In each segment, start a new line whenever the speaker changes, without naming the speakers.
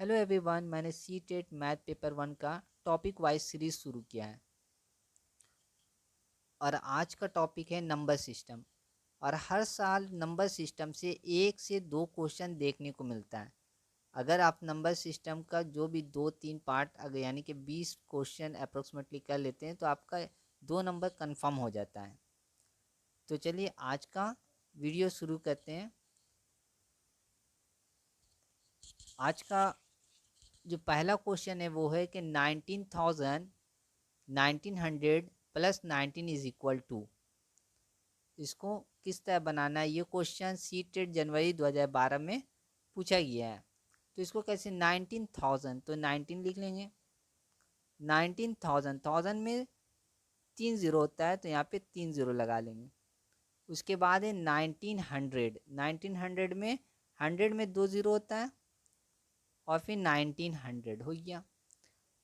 Hello everyone, मैंने C TET math paper 1 का topic wise series शुरू किया है और आज का टॉपिक है नंबर सिस्टम। और हर साल नंबर सिस्टम से 1 से 2 क्वेश्चन देखने को मिलता है। अगर आप नंबर सिस्टम का जो भी 2-3 पार्ट अगर यानी कि 20 क्वेश्चन अप्रोक्सीमेटली कर लेते हैं तो आपका 2 नंबर कंफर्म हो जाता है। तो चलिए आज का वीडियो शुरू करते हैं। आज का जो पहला क्वेश्चन है वो है कि 1900 प्लस 19 इज इक्वल टू। इसको किस तरह बनाना है, ये क्वेश्चन सी टेट जनवरी 2012 में पूछा गया है। तो इसको कैसे 19,000 तो 19 लिख लेंगे। 19,000 थाउजेंड में 3 जीरो होता है तो यहाँ पे 3 जीरो लगा लेंगे। उसके बाद है 1900। 1900 में 100 में 2 जीरो होता है और फिर 1900 हो गया।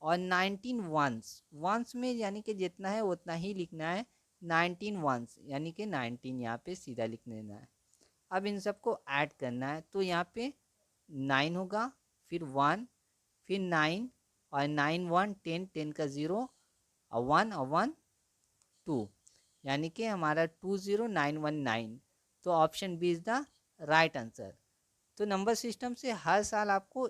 और 19 वंस वंस में यानी कि जितना है उतना ही लिखना है। 19 वंस यानी कि 19 यहाँ पे सीधा लिख देना है। अब इन सबको ऐड करना है तो यहाँ पे 9 होगा, फिर 1, फिर 9 और 9 1 10 10 का 0 और 1 और 1 2 यानी कि हमारा 20919। तो option B is the right answer. तो नंबर सिस्टम से हर साल आपको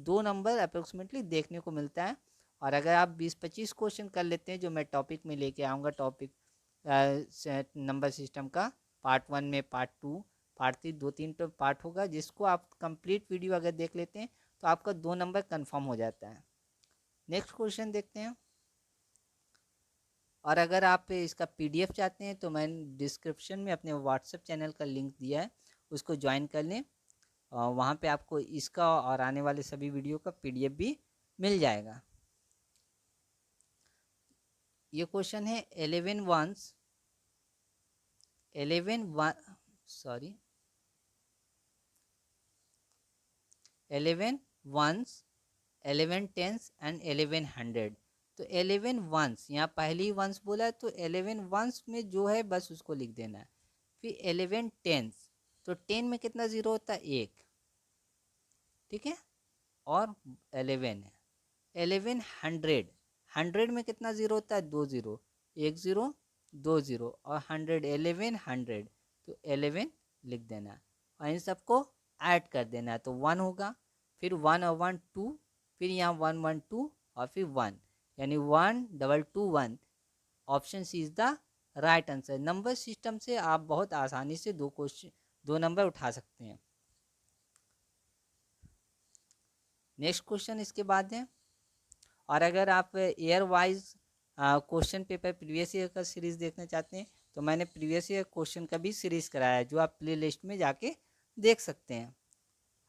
2 नंबर अप्रोक्सीमेटली देखने को मिलता है। और अगर आप 20-25 क्वेश्चन कर लेते हैं जो मैं टॉपिक में लेके आऊँगा, टॉपिक नंबर सिस्टम का पार्ट 1 में, पार्ट 2, पार्ट 3, 2-3 तो पार्ट होगा, जिसको आप कंप्लीट वीडियो अगर देख लेते हैं तो आपका 2 नंबर कंफर्म हो जाता है। नेक्स्ट क्वेश्चन देखते हैं। और अगर आप इसका पीडीएफ चाहते हैं तो मैंने डिस्क्रिप्शन में अपने व्हाट्सएप चैनल का लिंक दिया है, उसको ज्वाइन कर लें। वहाँ पे आपको इसका और आने वाले सभी वीडियो का पीडीएफ भी मिल जाएगा। ये क्वेश्चन है 11 ones 11 sorry 11 ones 11 tens and 11 hundred. तो 11 वंस यहाँ पहली वंस बोला है तो 11 वंस में जो है बस उसको लिख देना है। फिर 11 टेंस तो 10 में कितना ज़ीरो होता है, 1, ठीक है, और 11 है। 11 हंड्रेड, 100 में कितना ज़ीरो होता है, 2 ज़ीरो, 1 ज़ीरो 2 ज़ीरो और 100 11 100 तो 11 लिख देना और इन सबको ऐड कर देना है तो 1 होगा, फिर 1 और 1 2, फिर यहाँ 1 1 2 और फिर 1 यानी 1 double 2 1। Option C is the right answer. Number system से आप बहुत आसानी से 2 नंबर उठा सकते हैं। नेक्स्ट क्वेश्चन इसके बाद है। और अगर आप year wise question paper previous year का सीरीज़ देखना चाहते हैं तो मैंने प्रीवियस ईयर क्वेश्चन का भी सीरीज़ कराया है, जो आप प्ले लिस्ट में जाके देख सकते हैं।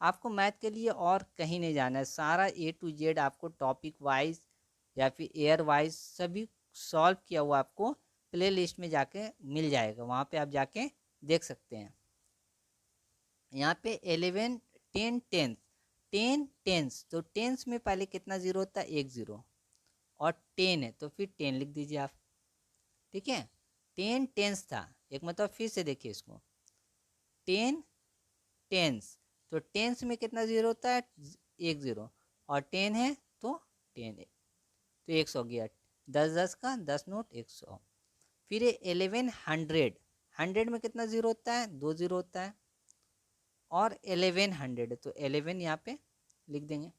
आपको मैथ के लिए और कहीं नहीं जाना है, सारा A to Z आपको टॉपिक वाइज या फिर ईयर वाइज सभी सॉल्व किया हुआ आपको प्ले लिस्ट में जाके मिल जाएगा, वहाँ पे आप जाके देख सकते हैं। यहाँ पे 11 10 टेंथ 10 टेंस तो टेंस में पहले कितना ज़ीरो होता है, 1 ज़ीरो, और 10 है तो फिर 10 लिख दीजिए आप, ठीक है। 10 टेंस था, एक मतलब फिर से देखिए इसको, 10 टेंस तो टेंस में कितना ज़ीरो होता है, 1 ज़ीरो, और 10 है तो 10 है तो 100 हो गया। 10 10 का 10 नोट 100। फिर 11 हंड्रेड, 100 में कितना ज़ीरो होता है, 2 ज़ीरो होता है, और 11 100 तो 11 यहाँ पे लिख देंगे।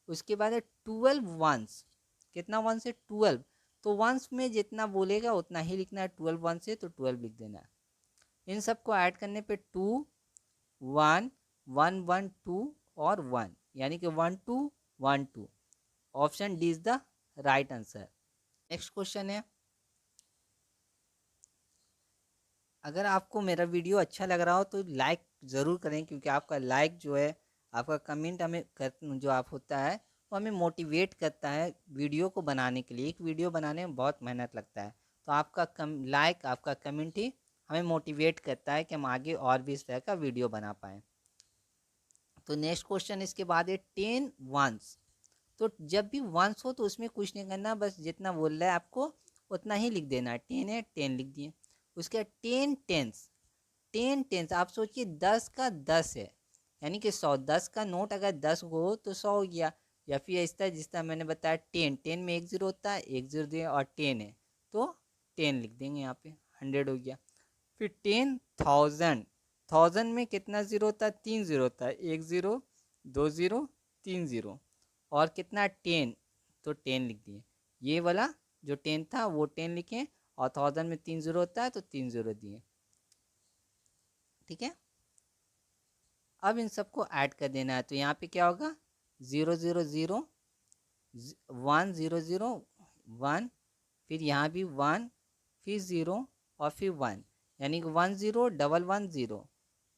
उसके बाद है 12 वंस, कितना वंस है, 12, तो वंस में जितना बोलेगा उतना ही लिखना है। 12 वंस है तो 12 लिख देना है। इन सबको ऐड करने पे 2 1 1 1 2 और 1 यानी कि 1 2 1 2। Option D is the right answer. Next question है। अगर आपको मेरा वीडियो अच्छा लग रहा हो तो लाइक ज़रूर करें, क्योंकि आपका लाइक जो है, आपका कमेंट हमें जो आप होता है वो हमें मोटिवेट करता है वीडियो को बनाने के लिए। एक वीडियो बनाने में बहुत मेहनत लगता है, तो आपका लाइक, आपका कमेंट ही हमें मोटिवेट करता है कि हम आगे और भी इस तरह का वीडियो बना पाएँ। तो नेक्स्ट क्वेश्चन इसके बाद है 10 वंस। तो जब भी वंस हो तो उसमें कुछ नहीं करना, बस जितना बोल रहा है आपको उतना ही लिख देना है। 10 है 10 लिख दिए। उसके बाद 10 टेंस, 10 टेंस आप सोचिए 10 का 10 है यानी कि 100, 10 का नोट अगर 10 गो हो तो 100 हो गया। या फिर इस तरह जिस तरह मैंने बताया 10 में 1 ज़ीरो होता है, 1 ज़ीरो दिए और 10 है तो 10 लिख देंगे यहाँ पे, 100 हो गया। फिर 10,000, 1000 में कितना ज़ीरो होता है, 3 ज़ीरो होता है, 1 ज़ीरो, 2 ज़ीरो, 3 ज़ीरो। और कितना 10, तो 10 लिख दिए। ये वाला जो 10 था वो 10 लिखे, और 1000 में 3 ज़ीरो होता है तो 3 ज़ीरो दिए। ठीक है, अब इन सबको ऐड कर देना है। तो यहाँ पे क्या होगा, 0 0 0, 1 0 0 1, फिर यहाँ भी 1, फिर 0 और फिर 1, यानी कि 1 0 double 1 0,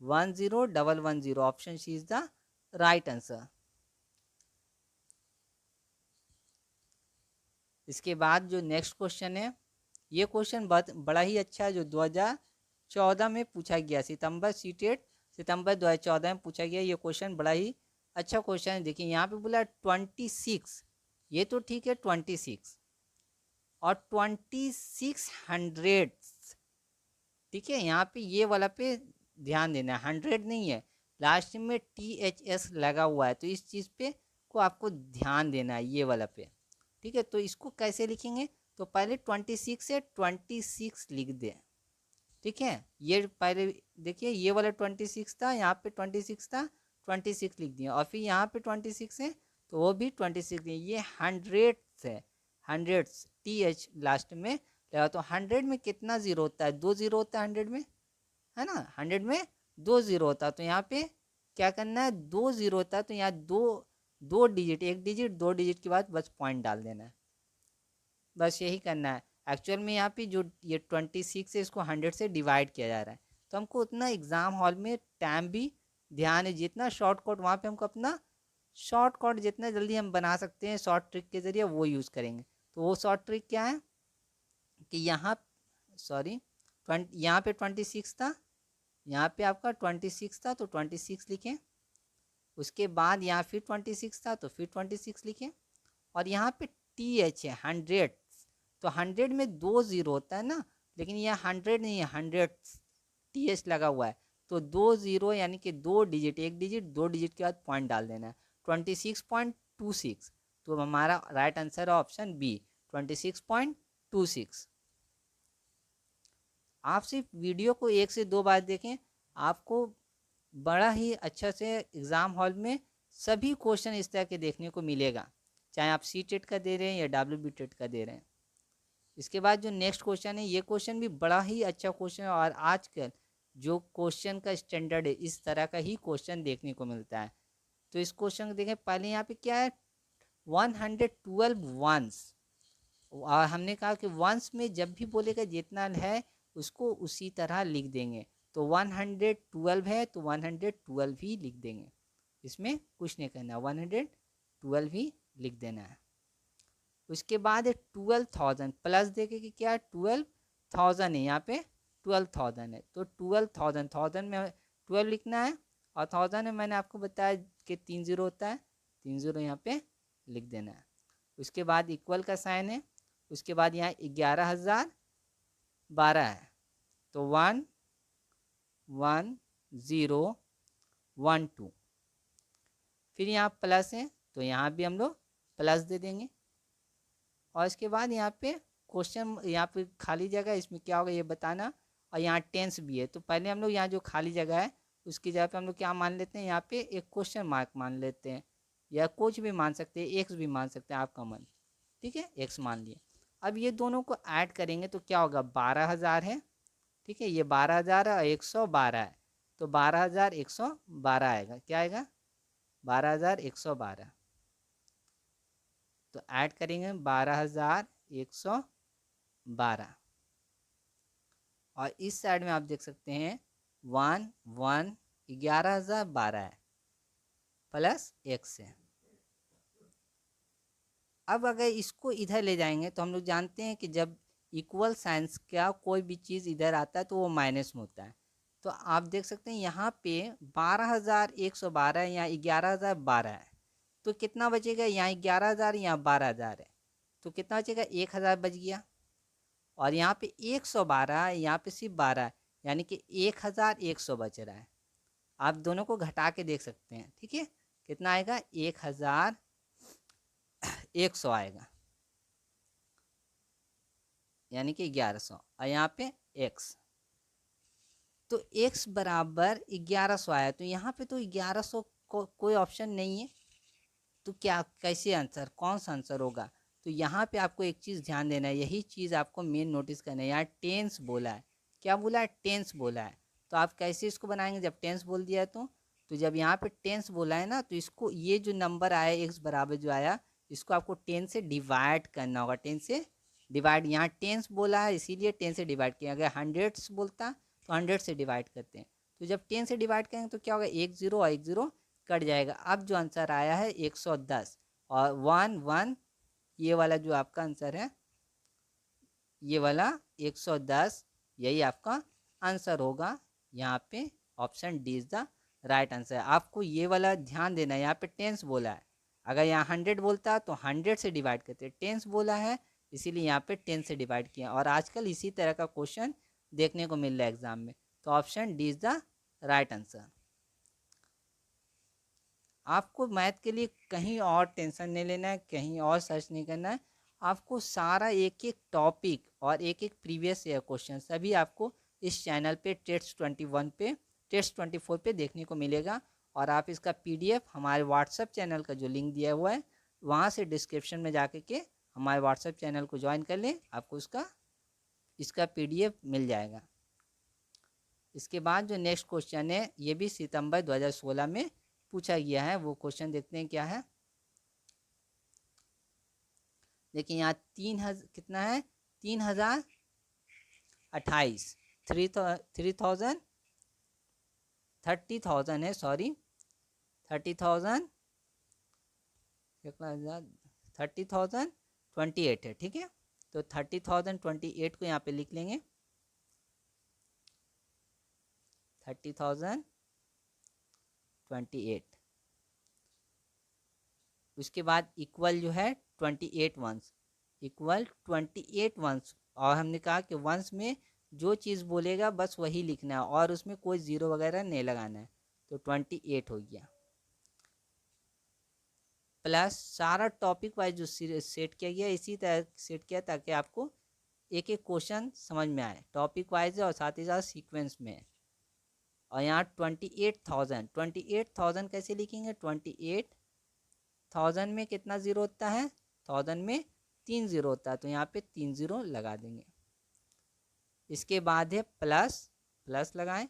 1 0 double 1 0। Option C is the right answer. इसके बाद जो नेक्स्ट क्वेश्चन है, ये क्वेश्चन बहुत बड़ा ही अच्छा है, जो 2014 में पूछा गया, सितंबर सीटेट सितंबर 2014 में पूछा गया। ये क्वेश्चन बड़ा ही अच्छा क्वेश्चन है। देखिए यहाँ पे बोला 26, ये तो ठीक है 26, और 2600, ठीक है। यहाँ पे ये वाला पे ध्यान देना है, 100 नहीं है, लास्ट में THS लगा हुआ है, तो इस चीज़ पे को आपको ध्यान देना है, ये वाला पे। ठीक है, तो इसको कैसे लिखेंगे, तो पहले 26 से 26 लिख दें। ठीक है, ये पहले देखिए ये वाला 26 था, यहाँ पे 26 था, 26 लिख दिया, और फिर यहाँ पे 26 है तो वो भी 26 दिए। ये 100 है, 100 TH लास्ट में लगा, तो 100 में कितना ज़ीरो होता है, 2 ज़ीरो होता है 100 में, है ना। 100 में 2 ज़ीरो होता है, तो यहाँ पे क्या करना है, 2 ज़ीरो होता है तो यहाँ दो दो डिजिट, एक डिजिट दो डिजिट के बाद बस पॉइंट डाल देना है, बस यही करना है। एक्चुअल में यहाँ पे जो ये 26 है इसको 100 से डिवाइड किया जा रहा है, तो हमको उतना एग्ज़ाम हॉल में टाइम भी ध्यान है, जितना शॉर्टकट वहाँ पे हमको अपना शॉर्टकट जितना जल्दी हम बना सकते हैं शॉर्ट ट्रिक के ज़रिए वो यूज़ करेंगे। तो वो शॉर्ट ट्रिक क्या है कि यहाँ, सॉरी, यहाँ पे 26 था, यहाँ पे आपका 26 था तो 26 लिखें, उसके बाद यहाँ फिर 26 था तो फिर 26 लिखें, और यहाँ पे TH है 100, तो 100 में 2 ज़ीरो होता है ना, लेकिन यह 100 नहीं है, 100 TH लगा हुआ है, तो 2 ज़ीरो यानी कि दो डिजिट, एक डिजिट दो डिजिट के बाद पॉइंट डाल देना है, 26.26। तो हमारा राइट आंसर है ऑप्शन बी, 26.26। आप सिर्फ वीडियो को 1 से 2 बार देखें, आपको बड़ा ही अच्छा से एग्ज़ाम हॉल में सभी क्वेश्चन इस तरह के देखने को मिलेगा, चाहे आप CTET का दे रहे हैं या WBTET का दे रहे हैं। इसके बाद जो नेक्स्ट क्वेश्चन है, ये क्वेश्चन भी बड़ा ही अच्छा क्वेश्चन है, और आजकल जो क्वेश्चन का स्टैंडर्ड है इस तरह का ही क्वेश्चन देखने को मिलता है। तो इस क्वेश्चन को देखें, पहले यहाँ पे क्या है, 112 वंस, और हमने कहा कि वंस में जब भी बोलेगा जितना है उसको उसी तरह लिख देंगे, तो 112 है तो 112 ही लिख देंगे, इसमें कुछ नहीं करना, 112 ही लिख देना है। उसके बाद है 12,000, प्लस देखे कि क्या 12,000 है, यहाँ पे 12,000 है, तो 12,000, 1000 में 12 लिखना है, और 1000 में मैंने आपको बताया कि 3 ज़ीरो होता है, 3 ज़ीरो यहाँ पे लिख देना है। उसके बाद इक्वल का साइन है, उसके बाद यहाँ 11,012 है, तो 1 1 0 1 2, फिर यहाँ प्लस है तो यहाँ भी हम लोग प्लस दे देंगे, और इसके बाद यहाँ पे क्वेश्चन, यहाँ पे खाली जगह, इसमें क्या होगा ये बताना, और यहाँ टेंस भी है, तो पहले हम लोग यहाँ जो खाली जगह है उसकी जगह पे हम लोग क्या मान लेते हैं, यहाँ पे एक क्वेश्चन मार्क मान लेते हैं, या कुछ भी मान सकते हैं, एक्स भी मान सकते हैं, आपका मन, ठीक है, एक्स मान लिए। अब ये दोनों को ऐड करेंगे तो क्या होगा, 12,000 है, ठीक है, ये 12,000 है और 112 है, तो 12,112 आएगा, क्या आएगा, 12,112। तो ऐड करेंगे 12,112, और इस साइड में आप देख सकते हैं 1 1 11,012 है, प्लस एक्स है। अब अगर इसको इधर ले जाएंगे तो हम लोग जानते हैं कि जब इक्वल साइंस का कोई भी चीज़ इधर आता है तो वो माइनस में होता है, तो आप देख सकते हैं यहाँ पे 12,112 यहाँ 11,012 है, तो कितना बचेगा, यहाँ 11,000 यहाँ 12,000 है, तो कितना बचेगा, 1,000 बच गया, और यहाँ पे 112 है, यहाँ पे सिर्फ 12 है, यानी कि 1,100 बच रहा है। आप दोनों को घटा के देख सकते हैं, ठीक है। कितना आएगा, 1100 आएगा, यानी कि 1100, और यहाँ पे x, तो x बराबर 1100 आया, तो यहाँ पे तो 1100 को कोई ऑप्शन नहीं है, तो क्या कैसे आंसर, कौन सा आंसर होगा। तो यहाँ पे आपको एक चीज़ ध्यान देना है, यही चीज़ आपको मेन नोटिस करना है। यहाँ टेंस बोला है, क्या बोला है, टेंस बोला है। तो आप कैसे इसको बनाएंगे, जब टेंस बोल दिया है तो जब यहाँ पे टेंस बोला है ना, तो इसको, ये जो नंबर आया एक्स बराबर जो आया, इसको आपको 10 से डिवाइड करना होगा, 10 से डिवाइड। यहाँ टेंस बोला है इसीलिए 10 से डिवाइड किया, अगर हंड्रेड्स बोलता तो 100 से डिवाइड करते हैं। तो जब 10 से डिवाइड करेंगे तो क्या होगा, 10 और 10 कट जाएगा। अब जो आंसर आया है 110 और 1 ये वाला जो आपका आंसर है, ये वाला 110, यही आपका आंसर होगा। यहाँ पे option D is the right answer. आपको ये वाला ध्यान देना है, यहाँ पे टेंस बोला है, अगर यहाँ 100 बोलता तो 100 से डिवाइड करते, टेंस बोला है इसीलिए यहाँ पे 10 से डिवाइड किया। और आजकल इसी तरह का क्वेश्चन देखने को मिल रहा है एग्जाम में, तो option D is the right answer. आपको मैथ के लिए कहीं और टेंशन नहीं लेना है, कहीं और सर्च नहीं करना है। आपको सारा एक एक टॉपिक और एक एक प्रीवियस ईयर क्वेश्चन सभी आपको इस चैनल पे टेस्ट 21 पे, टेस्ट 24 पे देखने को मिलेगा। और आप इसका पीडीएफ हमारे व्हाट्सएप चैनल का जो लिंक दिया हुआ है वहाँ से डिस्क्रिप्शन में जाके के हमारे व्हाट्सएप चैनल को ज्वाइन कर लें, आपको इसका पीडीएफ मिल जाएगा। इसके बाद जो नेक्स्ट क्वेश्चन है ये भी सितंबर 2016 में पूछा गया है, वो क्वेश्चन देखते हैं क्या है। देखिए यहाँ कितना है, 3028, 30,000 है, सॉरी 30,000, 30,028 है, ठीक है। तो 30,028 को यहाँ पे लिख लेंगे, 30,028। उसके बाद इक्वल जो है 28 वंस, इक्वल 28 वंस। और हमने कहा कि वंस में जो चीज़ बोलेगा बस वही लिखना है और उसमें कोई ज़ीरो वगैरह नहीं लगाना है, तो 28 हो गया। प्लस सारा टॉपिक वाइज जो सेट किया गया इसी तरह सेट किया ताकि आपको एक एक क्वेश्चन समझ में आए, टॉपिक वाइज और साथ ही साथ सीक्वेंस में। और यहाँ 28,000 कैसे लिखेंगे, 28,000 में कितना ज़ीरो होता है, 1000 में 3 ज़ीरो होता है, तो यहाँ पे 3 ज़ीरो लगा देंगे। इसके बाद है प्लस लगाएं,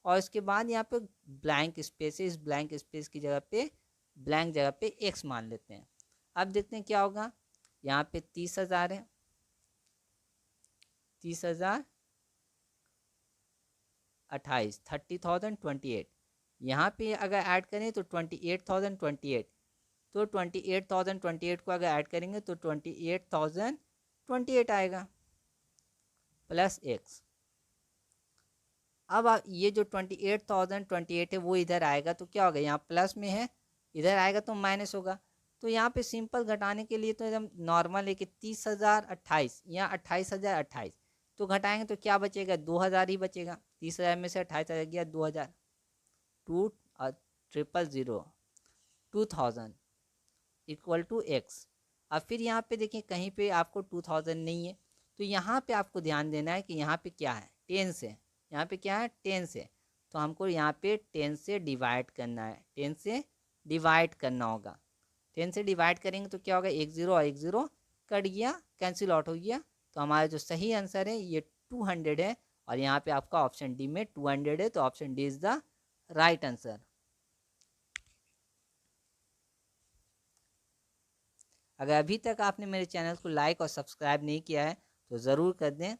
और इसके बाद यहाँ पे ब्लैंक स्पेस है, इस ब्लैंक स्पेस की जगह पे, ब्लैंक जगह पे x मान लेते हैं। अब देखते हैं क्या होगा, यहाँ पे 30,000 है, 30,028, 30,028। यहाँ पे अगर ऐड करें तो 28,028, तो 28,028 को अगर ऐड करेंगे तो 28,028 आएगा प्लस x। अब ये जो 28,028 है वो इधर आएगा तो क्या होगा, यहाँ प्लस में है, इधर आएगा तो माइनस होगा। तो यहाँ पे सिंपल घटाने के लिए तो एकदम नॉर्मल है कि 30,028, यहाँ 28,028, तो घटाएंगे तो क्या बचेगा, 2,000 ही बचेगा। 30,000 में से 28,000 गया 2,000, 2,000 इक्वल टू x। अब फिर यहाँ पे देखिए कहीं पे आपको 2,000 नहीं है, तो यहाँ पे आपको ध्यान देना है कि यहाँ पे क्या है, 10 से, यहाँ पे क्या है 10 से, तो हमको यहाँ पे 10 से डिवाइड करना है, 10 से डिवाइड करना होगा। 10 से डिवाइड करेंगे तो क्या होगा, 10 और 10 कट गया, कैंसिल आउट हो गया। तो हमारा जो सही आंसर है ये 200 है, और यहाँ पे आपका ऑप्शन डी में 200 है, तो option D is the right answer. अगर अभी तक आपने मेरे चैनल को लाइक और सब्सक्राइब नहीं किया है तो ज़रूर कर दें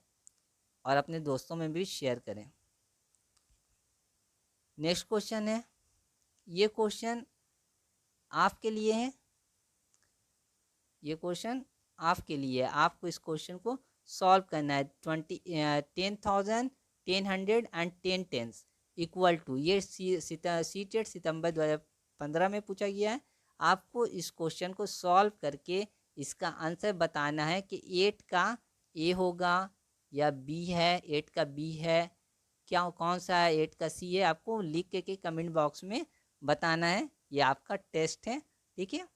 और अपने दोस्तों में भी शेयर करें। नेक्स्ट क्वेश्चन है, ये क्वेश्चन आपके लिए है, ये क्वेश्चन आपके लिए है। आपको इस क्वेश्चन को सॉल्व करना है। 10,000, 10 एंड 10 टेंस इक्वल टू, ये सीटेट सितंबर 2015 में पूछा गया है। आपको इस क्वेश्चन को सॉल्व करके इसका आंसर बताना है कि 8 का ए होगा या बी है, 8 का बी है क्या कौन सा 8 का सी है, आपको लिख के कमेंट बॉक्स में बताना है। ये आपका टेस्ट है, ठीक है।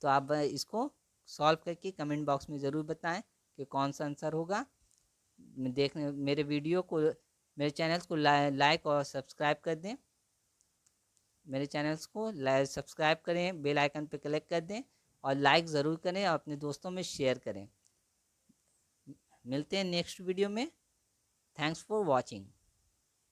तो आप इसको सॉल्व करके कमेंट बॉक्स में ज़रूर बताएं कि कौन सा आंसर होगा। देखने मेरे वीडियो को, मेरे चैनल्स को लाइक और सब्सक्राइब कर दें। मेरे चैनल्स को सब्सक्राइब करें, बेल आइकन पर क्लिक कर दें और लाइक ज़रूर करें और अपने दोस्तों में शेयर करें। मिलते हैं नेक्स्ट वीडियो में। Thanks for watching.